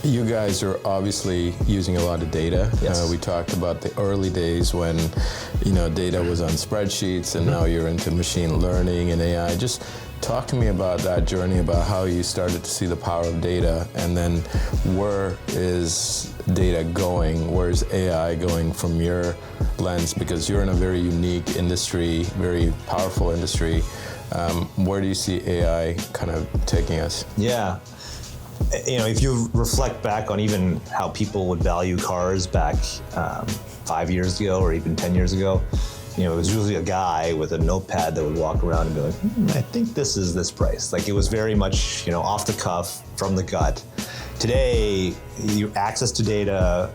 You guys are obviously using a lot of data. Yes. We talked about the early days when, data was on spreadsheets, and now you're into machine learning and AI. Just talk to me about that journey, about how you started to see the power of data, and then where is data going? Where is AI going from your lens? Because you're in a very unique industry, very powerful industry. Where do you see AI kind of taking us? Yeah. If you reflect back on even how people would value cars back 5 years ago or even 10 years ago, it was usually a guy with a notepad that would walk around and be like, I think this is this price. Like, it was very much, off the cuff, from the gut. Today, access to data,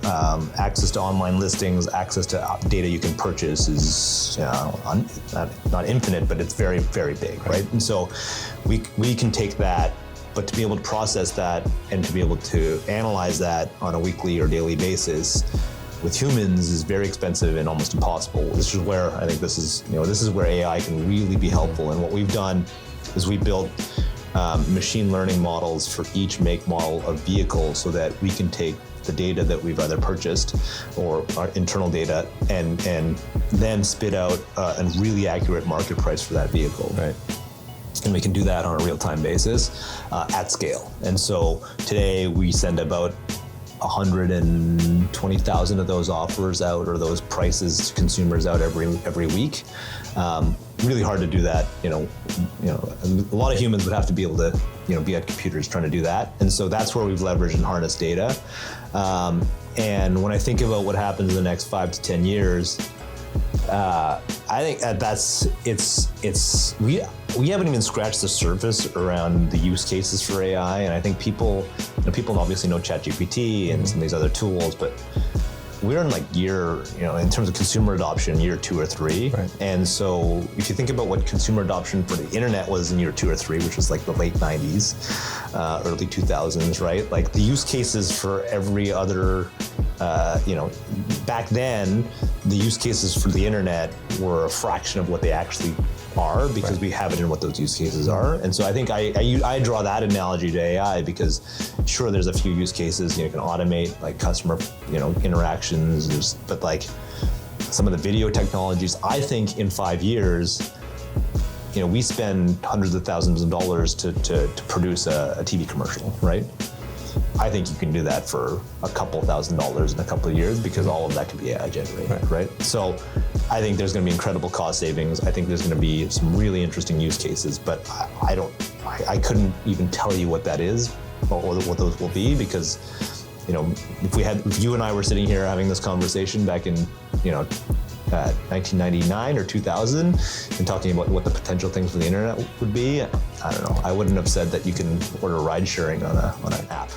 access to online listings, access to data you can purchase is not infinite, but it's very, very big, right? And so we can take that, but to be able to process that and to be able to analyze that on a weekly or daily basis with humans is very expensive and almost impossible. This is where I think this is where AI can really be helpful. And what we've done is we built machine learning models for each make, model of vehicle, so that we can take the data that we've either purchased or our internal data and then spit out a really accurate market price for that vehicle. Right. And we can do that on a real-time basis at scale. And so today we send about 120,000 of those offers out, or those prices to consumers out every week. Really hard to do that. A lot of humans would have to be able to be at computers trying to do that. And so that's where we've leveraged and harnessed data. And when I think about what happens in the next 5 to 10 years, I think we haven't even scratched the surface around the use cases for AI. And I think people obviously know ChatGPT and some of these other tools, but we're in in terms of consumer adoption, year 2 or 3. Right. And so if you think about what consumer adoption for the internet was in year 2 or 3, which was like the late 90s, early 2000s, right? Like, the use cases for every other, back then, the use cases for the internet were a fraction of what they actually are, because we have it in what those use cases are. And so I think I draw that analogy to AI, because sure, there's a few use cases, you can automate like customer, interactions, but like some of the video technologies, I think in 5 years, we spend hundreds of thousands of dollars to produce a TV commercial, right? I think you can do that for a couple $1,000s in a couple of years, because all of that can be AI generated, right? So I think there's going to be incredible cost savings. I think there's going to be some really interesting use cases, but I couldn't even tell you what that is or what those will be, because if you and I were sitting here having this conversation back in 1999 or 2000 and talking about what the potential things for the internet would be, I don't know. I wouldn't have said that you can order ride sharing on an app.